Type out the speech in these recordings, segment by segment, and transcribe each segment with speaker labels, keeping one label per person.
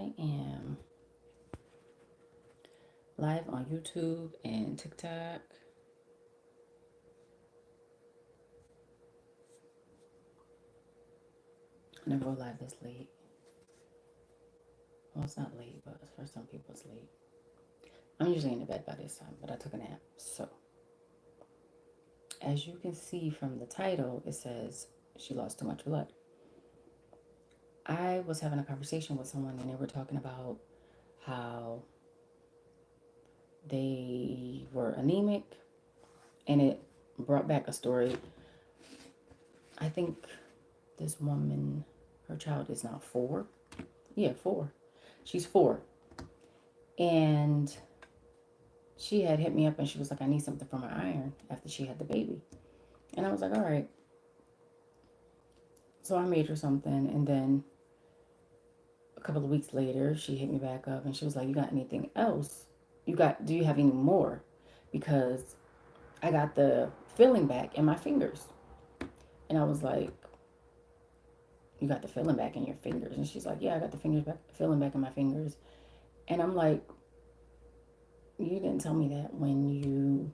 Speaker 1: I am live on YouTube and TikTok. I never go live this late. Well, it's not late, but for some people it's late. I'm usually in the bed by this time, but I took a nap. So, as you can see from the title, it says she lost too much blood. I was having a conversation with someone and they were talking about how they were anemic, and it brought back a story. I think this woman, her child is now 4. Yeah, 4. She's 4. And she had hit me up and she was like, I need something for my iron after she had the baby. And I was like, all right. So I made her something. And then a couple of weeks later, she hit me back up and she was like, you got anything else? Do you have any more? Because I got the feeling back in my fingers. And I was like, you got the feeling back in your fingers? And she's like, yeah, I got the feeling back in my fingers. And I'm like, you didn't tell me that when you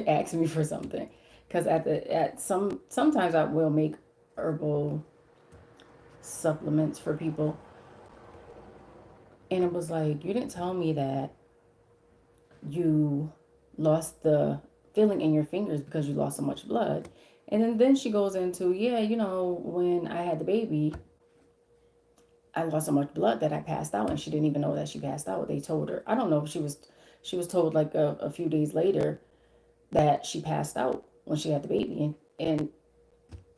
Speaker 1: asked me for something. Because sometimes I will make herbal supplements for people, and it was like, you didn't tell me that you lost the feeling in your fingers because you lost so much blood. And then she goes into, yeah, when I had the baby, I lost so much blood that I passed out, and she didn't even know that she passed out. They told her. I don't know if she was told like a few days later that she passed out when she had the baby, and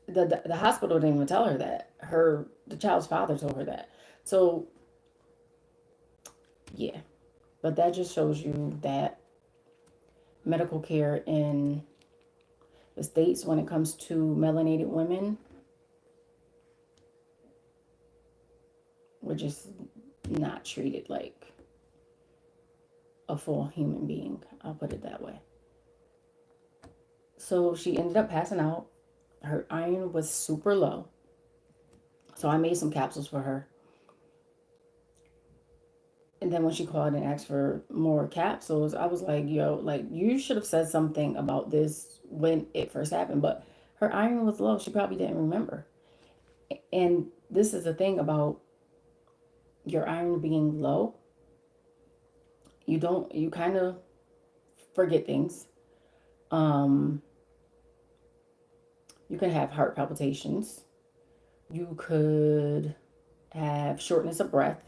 Speaker 1: the hospital didn't even tell her that. The child's father told her that. So yeah, but that just shows you that medical care in the States, when it comes to melanated women, we're just not treated like a full human being. I'll put it that way. So she ended up passing out. Her iron was super low. So I made some capsules for her. And then when she called and asked for more capsules, I was like, yo, like, you should have said something about this when it first happened. But her iron was low. She probably didn't remember. And this is the thing about your iron being low. You kind of forget things. Um, you can have heart palpitations. You could have shortness of breath.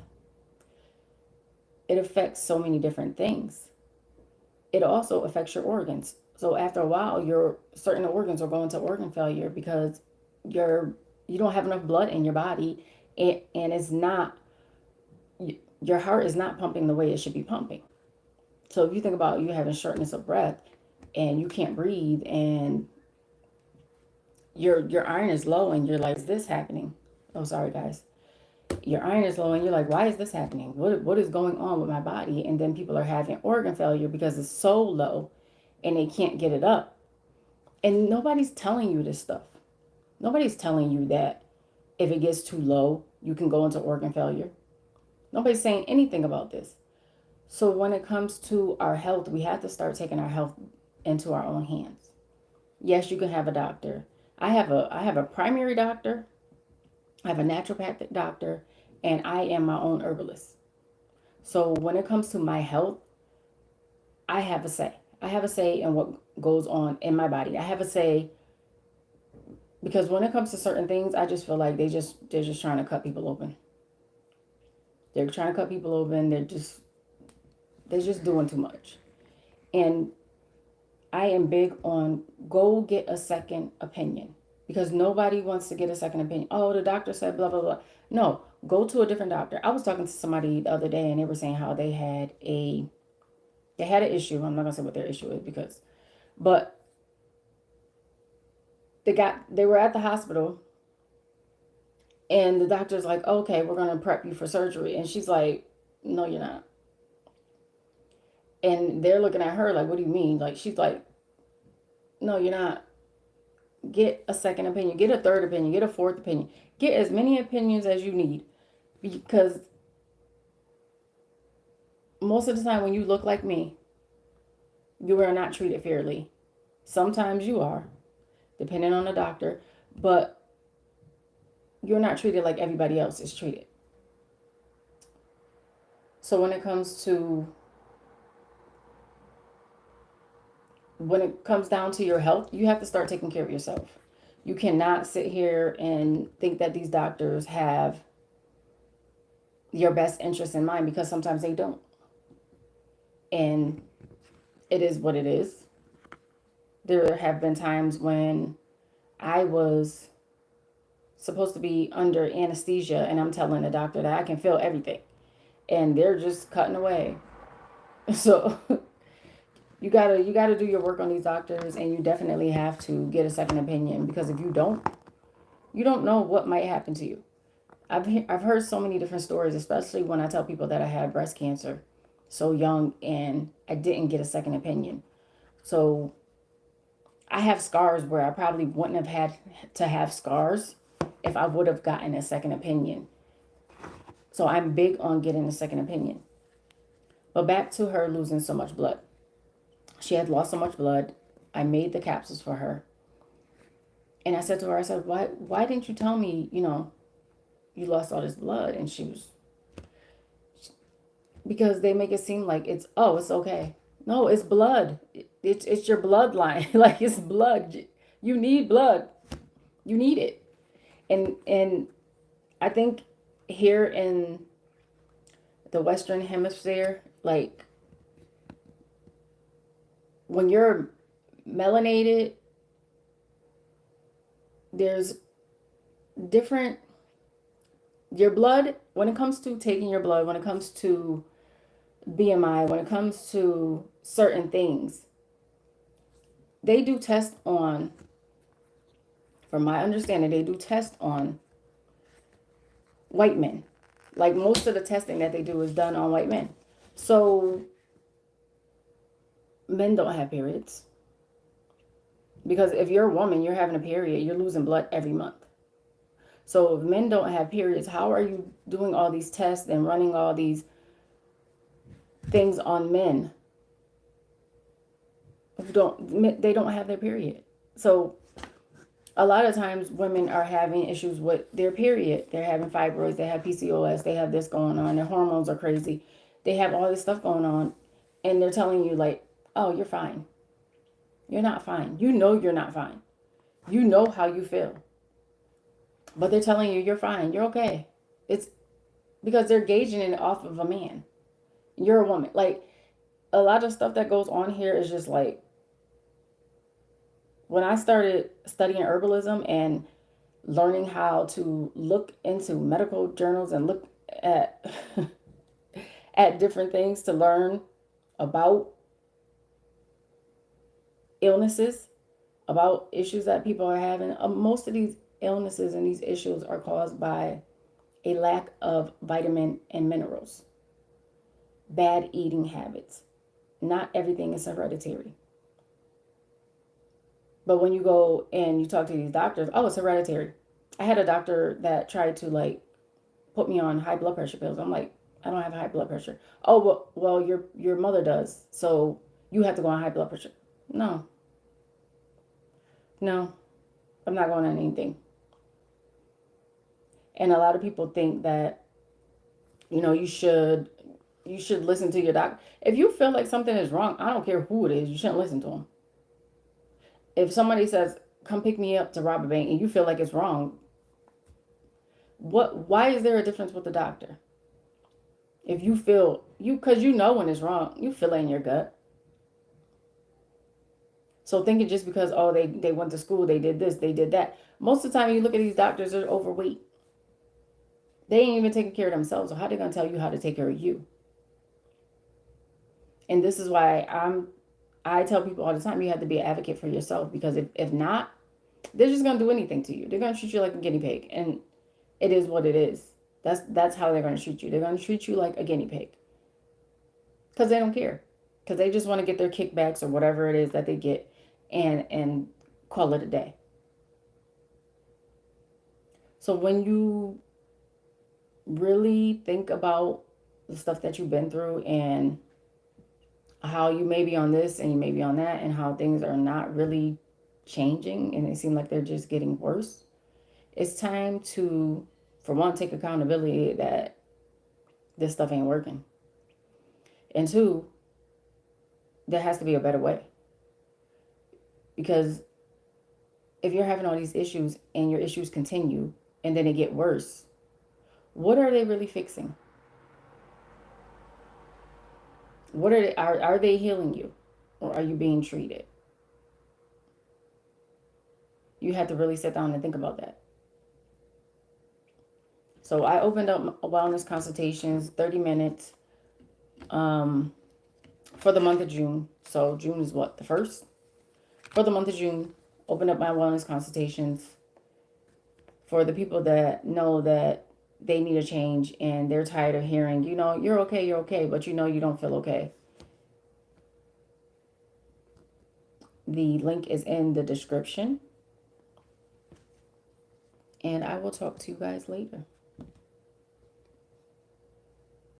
Speaker 1: It affects so many different things. It also affects your organs. So after a while, your certain organs are going to organ failure because you're you don't have enough blood in your body, and it's not your heart is not pumping the way it should be pumping. So if you think about you having shortness of breath and you can't breathe, and your iron is low, and you're like, is this happening? Oh, sorry guys. Your iron is low and you're like, why is this happening? What is going on with my body? And then people are having organ failure because it's so low and they can't get it up. And nobody's telling you this stuff. Nobody's telling you that if it gets too low, you can go into organ failure. Nobody's saying anything about this. So when it comes to our health, we have to start taking our health into our own hands. Yes, you can have a doctor. I have a primary doctor, I have a naturopathic doctor, and I am my own herbalist. So when it comes to my health, I have a say. I have a say in what goes on in my body. I have a say because when it comes to certain things, I just feel like they're just trying to cut people open. They're trying to cut people open. They're just doing too much. And I am big on go get a second opinion because nobody wants to get a second opinion. Oh, the doctor said blah blah blah. No, go to a different doctor. I was talking to somebody the other day and they were saying how they had an issue. I'm not gonna say what their issue is because, but they were at the hospital and the doctor's like, okay, we're gonna prep you for surgery, and she's like, no, you're not. And they're looking at her like, what do you mean? Like she's like, no, you're not. Get a second opinion, get a third opinion, get a fourth opinion, get as many opinions as you need because most of the time when you look like me, you are not treated fairly. Sometimes you are, depending on the doctor, but you're not treated like everybody else is treated. So when it comes down to your health, you have to start taking care of yourself. You cannot sit here and think that these doctors have your best interest in mind, because sometimes they don't. And it is what it is. There have been times when I was supposed to be under anesthesia and I'm telling the doctor that I can feel everything, and they're just cutting away. So you gotta do your work on these doctors, and you definitely have to get a second opinion, because if you don't, you don't know what might happen to you. I've heard so many different stories, especially when I tell people that I had breast cancer so young and I didn't get a second opinion. So I have scars where I probably wouldn't have had to have scars if I would have gotten a second opinion. So I'm big on getting a second opinion. But back to her losing so much blood. She had lost so much blood. I made the capsules for her. And I said to her, I said, why didn't you tell me, you lost all this blood? And she was, because they make it seem like it's okay. No, it's blood. It's your bloodline. Like, it's blood. You need blood. You need it. And I think here in the Western Hemisphere, like, when you're melanated, there's different, your blood, when it comes to taking your blood, when it comes to BMI, when it comes to certain things, they do test on, from my understanding, they do test on white men. Like, most of the testing that they do is done on white men. So men don't have periods. Because if you're a woman, you're having a period, you're losing blood every month. So if men don't have periods, how are you doing all these tests and running all these things on men who don't have their period? So a lot of times women are having issues with their period. They're having fibroids, they have PCOS, they have this going on, their hormones are crazy. They have all this stuff going on, and they're telling you, like, oh, you're fine. You're not fine. You know you're not fine. You know how you feel. But they're telling you you're fine. You're okay. It's because they're gauging it off of a man. You're a woman. Like, a lot of stuff that goes on here is just like, when I started studying herbalism and learning how to look into medical journals and look at at different things to learn about illnesses, about issues that people are having, most of these illnesses and these issues are caused by a lack of vitamin and minerals, bad eating habits. Not everything is hereditary. But when you go and you talk to these doctors, oh, it's hereditary. I had a doctor that tried to, like, put me on high blood pressure pills. I'm like, I don't have high blood pressure. Oh, well, your mother does, so you have to go on high blood pressure. No, I'm not going on anything. And a lot of people think that, you should listen to your doctor. If you feel like something is wrong, I don't care who it is, you shouldn't listen to them. If somebody says, come pick me up to rob a bank, and you feel like it's wrong, why is there a difference with the doctor? If you feel, because you know when it's wrong, you feel it in your gut. So thinking just because, oh, they went to school, they did this, they did that. Most of the time you look at these doctors, they're overweight. They ain't even taking care of themselves. So how are they going to tell you how to take care of you? And this is why I tell people all the time, you have to be an advocate for yourself, because if not, they're just going to do anything to you. They're going to treat you like a guinea pig, and it is what it is. That's how they're going to treat you. They're going to treat you like a guinea pig, because they don't care, because they just want to get their kickbacks or whatever it is that they get, and call it a day. So when you really think about the stuff that you've been through and how you may be on this and you may be on that, and how things are not really changing and they seem like they're just getting worse. It's time to, for one, take accountability that this stuff ain't working. And two, there has to be a better way. Because if you're having all these issues and your issues continue and then they get worse, what are they really fixing? What are they healing you, or are you being treated? You have to really sit down and think about that. So I opened up wellness consultations, 30 minutes, for the month of June. So June is what, the 1st? For the month of June, opened up my wellness consultations for the people that know that they need a change and they're tired of hearing, you're okay, but you don't feel okay. The link is in the description. And I will talk to you guys later.